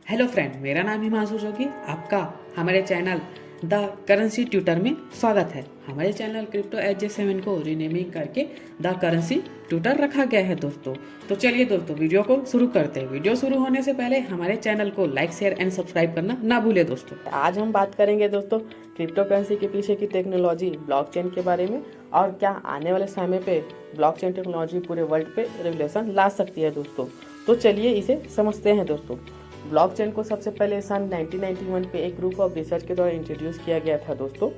Hello friend, मेरा नाम हिमांशु जोगी। आपका हमारे चैनल द करेंसी ट्यूटर में स्वागत है। हमारे चैनल क्रिप्टो HJ7 को रीनेमिंग करके द करेंसी ट्यूटर रखा गया है दोस्तों। तो चलिए दोस्तों, वीडियो को शुरू करते हैं। वीडियो शुरू होने से पहले हमारे चैनल को लाइक, शेयर एंड सब्सक्राइब करना ना भूले दोस्तों। आज हम बात करेंगे दोस्तों क्रिप्टो करेंसी के पीछे की टेक्नोलॉजी ब्लॉकचेन के बारे में, और क्या आने वाले समय पे ब्लॉकचेन टेक्नोलॉजी पूरे वर्ल्ड पे रेगुलेशन ला सकती है दोस्तों। तो चलिए इसे समझते हैं दोस्तों। ब्लॉकचेन को सबसे पहले सन 1991 पे एक ग्रुप ऑफ रिसर्च के द्वारा इंट्रोड्यूस किया गया था दोस्तों,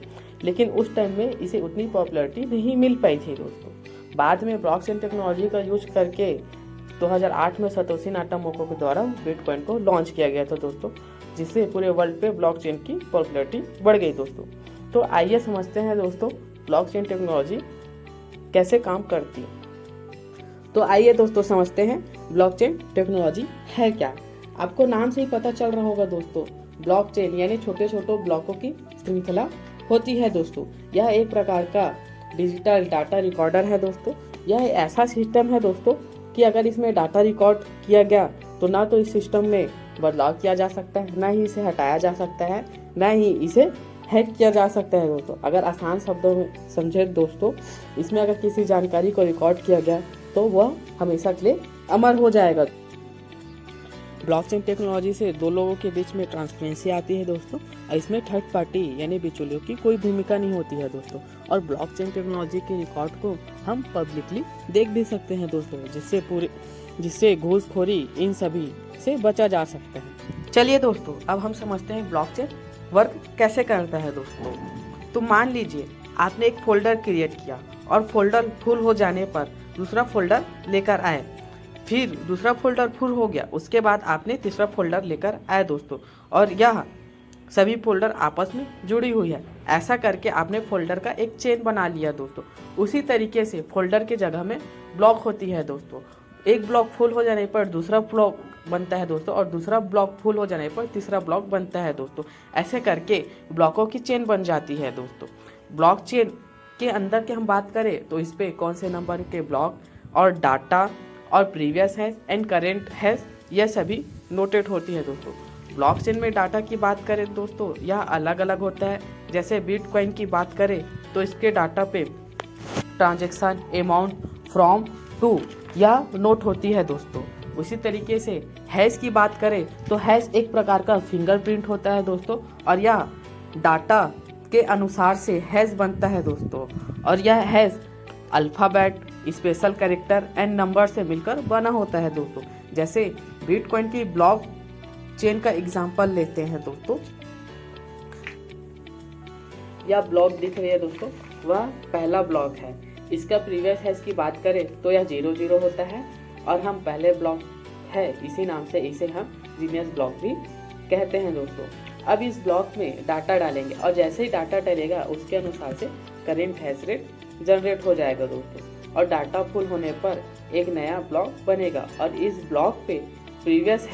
लेकिन उस टाइम में इसे उतनी पॉपुलैरिटी नहीं मिल पाई थी दोस्तों। बाद में ब्लॉकचेन टेक्नोलॉजी का यूज करके 2008 में सतोशी नाकामोटो के द्वारा बिटकॉइन को लॉन्च किया गया था दोस्तों, जिससे पूरे वर्ल्ड पे ब्लॉकचेन की पॉपुलैरिटी बढ़ गई दोस्तों। तो आइए समझते हैं दोस्तों ब्लॉकचेन टेक्नोलॉजी कैसे काम करती है। तो आइए दोस्तों समझते हैं ब्लॉकचेन टेक्नोलॉजी है क्या। आपको नाम से ही पता चल रहा होगा दोस्तों, ब्लॉकचेन यानी छोटे छोटे ब्लॉकों की श्रृंखला होती है दोस्तों। यह एक प्रकार का डिजिटल डाटा रिकॉर्डर है दोस्तों। यह ऐसा सिस्टम है दोस्तों कि अगर इसमें डाटा रिकॉर्ड किया गया तो ना तो इस सिस्टम में बदलाव किया जा सकता है, ना ही इसे हटाया जा सकता है, ना ही इसे हैक किया जा सकता है दोस्तों। अगर आसान शब्दों में समझे दोस्तों, इसमें अगर किसी जानकारी को रिकॉर्ड किया गया तो वह हमेशा के लिए अमर हो जाएगा। ब्लॉकचेन टेक्नोलॉजी से दो लोगों के बीच में ट्रांसपेरेंसी आती है दोस्तों, और इसमें थर्ड पार्टी यानी बिचौलियों की कोई भूमिका नहीं होती है दोस्तों। और ब्लॉकचेन टेक्नोलॉजी के रिकॉर्ड को हम पब्लिकली देख भी सकते हैं दोस्तों, जिससे घूसखोरी इन सभी से बचा जा सकता है। चलिए दोस्तों, अब हम समझते हैं ब्लॉकचेन वर्क कैसे करता है दोस्तों। तो मान लीजिए आपने एक फोल्डर क्रिएट किया और फोल्डर फुल हो जाने पर दूसरा फोल्डर लेकर आए, फिर दूसरा फोल्डर फुल हो गया, उसके बाद आपने तीसरा फोल्डर लेकर आए दोस्तों, और यह सभी फोल्डर आपस में जुड़ी हुई है। ऐसा करके आपने फोल्डर का एक चेन बना लिया दोस्तों। उसी तरीके से फोल्डर की जगह में ब्लॉक होती है दोस्तों। एक ब्लॉक फुल हो जाने पर दूसरा ब्लॉक बनता है दोस्तों, और दूसरा ब्लॉक फुल हो जाने पर तीसरा ब्लॉक बनता है दोस्तों। ऐसे करके ब्लॉकों की चेन बन जाती है दोस्तों। ब्लॉक चेन के अंदर की हम बात करें तो इस पर कौन से नंबर के ब्लॉक और डाटा और previous hash and current hash यह सभी नोटेड होती है दोस्तों। ब्लॉकचेन में डाटा की बात करें दोस्तों, यह अलग अलग होता है। जैसे बिटकॉइन की बात करें तो इसके डाटा पे ट्रांजैक्शन अमाउंट फ्रॉम टू यह नोट होती है दोस्तों। उसी तरीके से हैश की बात करें तो हैश एक प्रकार का फिंगरप्रिंट होता है दोस्तों, और यह डाटा के अनुसार से हैश बनता है दोस्तों। और यह hash alphabet, special character and number से मिलकर बना होता है दोस्तों। जैसे बिटकॉइन की ब्लॉक चेन का एग्जांपल लेते हैं दोस्तों। यह ब्लॉक दिख रही है दोस्तों, वह पहला ब्लॉक है। इसका प्रीवियस हैश की बात करें तो यह 00 होता है, और हम पहले ब्लॉक है इसी नाम से इसे हम जीनियस ब्लॉक भी कहते हैं दोस्तों। अब इस ब्लॉक में डाटा डालेंगे, और जैसे ही डाटा डलेगा उसके अनुसार से करेंट हैश रेट जनरेट हो जाएगा दोस्तों, और डाटा फुल होने पर एक नया ब्लॉक बनेगा। और इस ब्लॉक पे प्रीवियस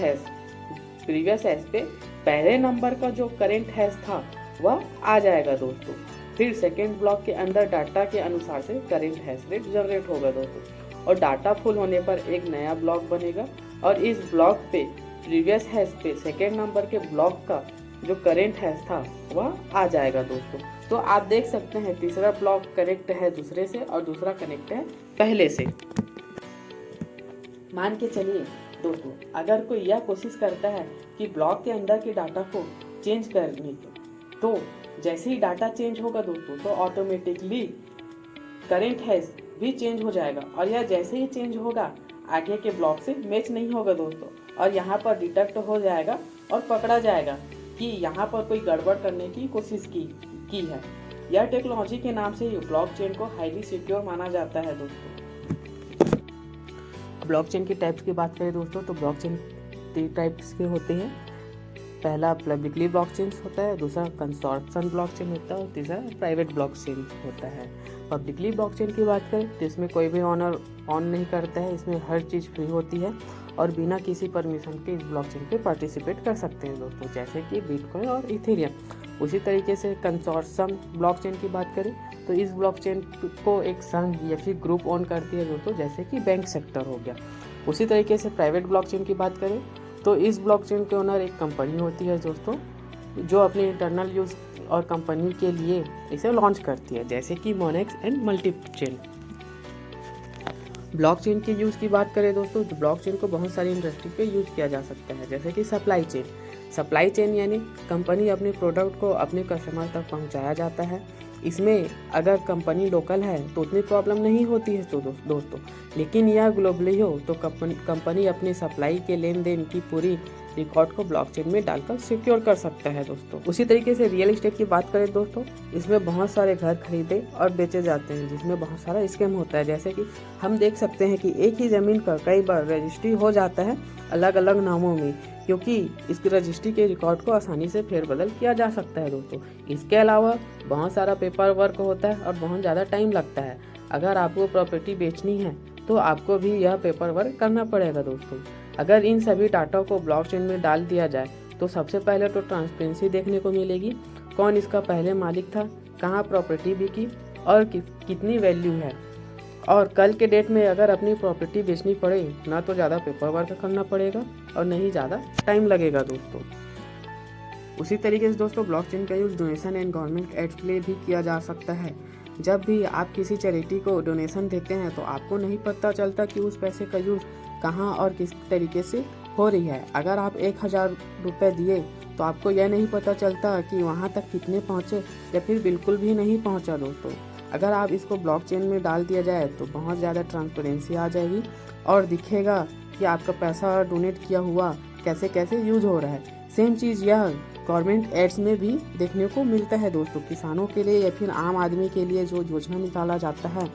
हैश पे पहले नंबर का जो करेंट हैश था वह आ जाएगा दोस्तों। फिर सेकेंड ब्लॉक के अंदर डाटा के अनुसार से करेंट हैश रेट जनरेट होगा दोस्तों, और डाटा फुल होने पर एक नया ब्लॉक बनेगा। और इस ब्लॉक पे प्रीवियस हैश पे सेकेंड नंबर के ब्लॉक का जो करेंट हैश था वह आ जाएगा दोस्तों। तो आप देख सकते हैं तीसरा ब्लॉक कनेक्ट है दूसरे से, और दूसरा कनेक्ट है पहले से। मान के चलिए दोस्तों, अगर कोई यह कोशिश करता है कि ब्लॉक के अंदर के डाटा को चेंज करने की, तो जैसे ही डाटा चेंज होगा दोस्तों तो ऑटोमेटिकली करेंट हैश भी चेंज हो जाएगा, और यह जैसे ही चेंज होगा आगे के ब्लॉक से मैच नहीं होगा दोस्तों, और यहाँ पर डिटेक्ट हो जाएगा और पकड़ा जाएगा कि यहाँ पर कोई गड़बड़ करने की कोशिश की है। यह टेक्नोलॉजी के नाम से ही ब्लॉकचेन को हाईली सिक्योर माना जाता है दोस्तों। ब्लॉकचेन की टाइप्स की बात करें दोस्तों तो ब्लॉकचेन 3 टाइप्स के होते हैं। पहला पब्लिकली ब्लॉकचेन होता है, दूसरा कंसोर्शियम ब्लॉकचेन होता है, और तीसरा प्राइवेट ब्लॉकचेन होता है। पब्लिकली ब्लॉकचेन की बात करें तो इसमें कोई भी ऑनर ऑन नहीं करता है, इसमें हर चीज़ फ्री होती है, और बिना किसी परमिशन के इस ब्लॉकचेन पे पार्टिसिपेट कर सकते हैं दोस्तों, जैसे कि बिटकॉइन और इथेरियम। उसी तरीके से कंसोर्शियम ब्लॉकचेन की बात करें तो इस ब्लॉकचेन को एक संघ या फिर ग्रुप ऑन करती है दोस्तों, जैसे कि बैंक सेक्टर हो गया। उसी तरीके से प्राइवेट ब्लॉकचेन की बात करें तो इस ब्लॉकचेन के ओनर एक कंपनी होती है दोस्तों, जो अपने इंटरनल यूज़ और कंपनी के लिए इसे लॉन्च करती है, जैसे कि मोनेक्स एंड मल्टीचेन। ब्लॉकचेन के यूज़ की बात करें दोस्तों, तो ब्लॉकचेन को बहुत सारी इंडस्ट्री पे यूज़ किया जा सकता है, जैसे कि सप्लाई चेन यानी कंपनी अपने प्रोडक्ट को अपने कस्टमर तक पहुंचाया जाता है। इसमें अगर कंपनी लोकल है तो उतनी प्रॉब्लम नहीं होती है तो दोस्तों, लेकिन यह ग्लोबली हो तो कंपनी अपनी सप्लाई के लेन देन की पूरी रिकॉर्ड को ब्लॉकचेन में डालकर सिक्योर कर सकता है दोस्तों। उसी तरीके से रियल एस्टेट की बात करें दोस्तों, इसमें बहुत सारे घर खरीदे और बेचे जाते हैं, जिसमें बहुत सारा स्कैम होता है। जैसे कि हम देख सकते हैं कि एक ही ज़मीन पर कई बार रजिस्ट्री हो जाता है अलग अलग नामों में, क्योंकि इसकी रजिस्ट्री के रिकॉर्ड को आसानी से फेरबदल किया जा सकता है दोस्तों। इसके अलावा बहुत सारा पेपर वर्क होता है और बहुत ज़्यादा टाइम लगता है। अगर आपको प्रॉपर्टी बेचनी है तो आपको भी यह पेपर वर्क करना पड़ेगा दोस्तों। अगर इन सभी डाटा को ब्लॉकचेन में डाल दिया जाए तो सबसे पहले तो ट्रांसपेरेंसी देखने को मिलेगी, कौन इसका पहले मालिक था, कहाँ प्रॉपर्टी बिकी और कितनी वैल्यू है। और कल के डेट में अगर अपनी प्रॉपर्टी बेचनी पड़े ना तो ज़्यादा पेपर वर्क करना पड़ेगा और नहीं ज़्यादा टाइम लगेगा दोस्तों। उसी तरीके से दोस्तों ब्लॉकचेन का use donation and government aids के लिए भी किया जा सकता है। जब भी आप किसी चैरिटी को डोनेशन देते हैं तो आपको नहीं पता चलता कि उस पैसे का यूज़ कहाँ और किस तरीके से हो रही है। अगर आप 1000 रुपये दिए तो आपको यह नहीं पता चलता कि वहाँ तक कितने पहुँचे या फिर बिल्कुल भी नहीं पहुँचा दोस्तों। अगर आप इसको ब्लॉकचेन में डाल दिया जाए तो बहुत ज़्यादा ट्रांसपेरेंसी आ जाएगी और दिखेगा कि आपका पैसा डोनेट किया हुआ कैसे कैसे यूज हो रहा है। सेम चीज़ यह गवर्नमेंट एड्स में भी देखने को मिलता है दोस्तों। किसानों के लिए या फिर आम आदमी के लिए जो योजना निकाला जाता है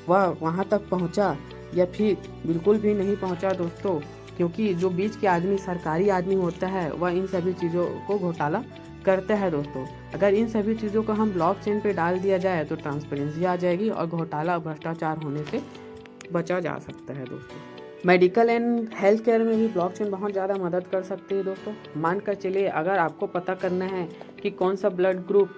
वह वहाँ तक पहुँचा या फिर बिल्कुल भी नहीं पहुँचा दोस्तों, क्योंकि जो बीच के आदमी सरकारी आदमी होता है वह इन सभी चीज़ों को घोटाला करते हैं दोस्तों। अगर इन सभी चीज़ों को हम ब्लॉकचेन पे डाल दिया जाए तो ट्रांसपेरेंसी आ जाएगी और घोटाला भ्रष्टाचार होने से बचा जा सकता है दोस्तों। मेडिकल एंड हेल्थ केयर में भी ब्लॉकचेन बहुत ज़्यादा मदद कर सकती है दोस्तों। मान कर चलिए अगर आपको पता करना है कि कौन सा ब्लड ग्रुप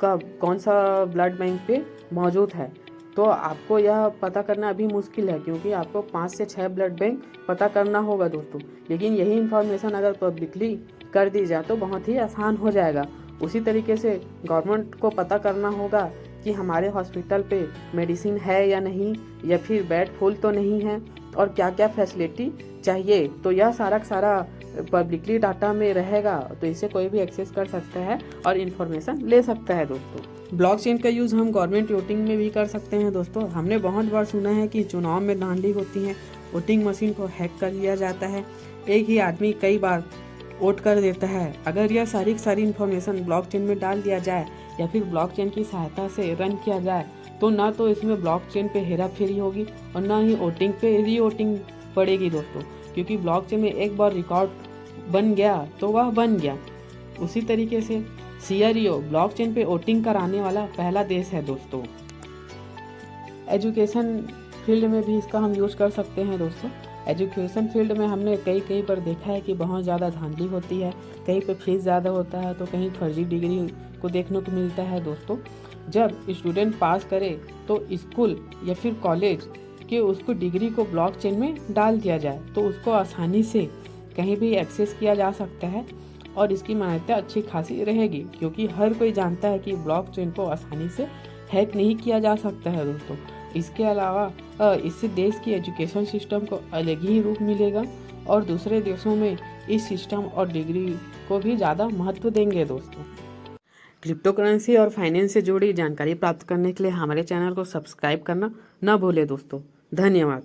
का कौन सा ब्लड बैंक पे मौजूद है, तो आपको यह पता करना अभी मुश्किल है, क्योंकि आपको 5 से 6 ब्लड बैंक पता करना होगा दोस्तों। लेकिन यही इन्फॉर्मेशन अगर पब्लिकली कर दी जाए तो बहुत ही आसान हो जाएगा। उसी तरीके से गवर्नमेंट को पता करना होगा कि हमारे हॉस्पिटल पे मेडिसिन है या नहीं, या फिर बेड फुल तो नहीं है और क्या क्या फैसिलिटी चाहिए। तो यह सारा पब्लिकली डाटा में रहेगा, तो इसे कोई भी एक्सेस कर सकता है और इन्फॉर्मेशन ले सकता है दोस्तों। ब्लॉकचेन का यूज़ हम गवर्नमेंट वोटिंग में भी कर सकते हैं दोस्तों। हमने बहुत बार सुना है कि चुनाव में धांधली होती है, वोटिंग मशीन को हैक कर लिया जाता है, एक ही आदमी कई बार वोट कर देता है। अगर यह सारी इन्फॉर्मेशन ब्लॉकचेन में डाल दिया जाए या फिर ब्लॉकचेन की सहायता से रन किया जाए तो ना तो इसमें ब्लॉकचेन पे हेरा फेरी होगी और ना ही वोटिंग पे री वोटिंग पड़ेगी दोस्तों, क्योंकि ब्लॉकचेन में एक बार रिकॉर्ड बन गया तो वह बन गया। उसी तरीके से सीआरईओ ब्लॉकचेन पे वोटिंग कराने वाला पहला देश है दोस्तों। एजुकेशन फील्ड में भी इसका हम यूज़ कर सकते हैं दोस्तों। एजुकेशन फील्ड में हमने कई पर देखा है कि बहुत ज़्यादा धांधली होती है, कहीं पे फीस ज़्यादा होता है तो कहीं फर्जी डिग्री को देखने को मिलता है दोस्तों। जब स्टूडेंट पास करे तो स्कूल या फिर कॉलेज के उसको डिग्री को ब्लॉकचेन में डाल दिया जाए तो उसको आसानी से कहीं भी एक्सेस किया जा सकता है और इसकी मान्यता अच्छी खासी रहेगी, क्योंकि हर कोई जानता है कि ब्लॉकचेन को आसानी से हैक नहीं किया जा सकता है दोस्तों। इसके अलावा इससे देश की एजुकेशन सिस्टम को अलग ही रूप मिलेगा और दूसरे देशों में इस सिस्टम और डिग्री को भी ज़्यादा महत्व देंगे दोस्तों। क्रिप्टो करेंसी और फाइनेंस से जुड़ी जानकारी प्राप्त करने के लिए हमारे चैनल को सब्सक्राइब करना न भूलें दोस्तों। धन्यवाद।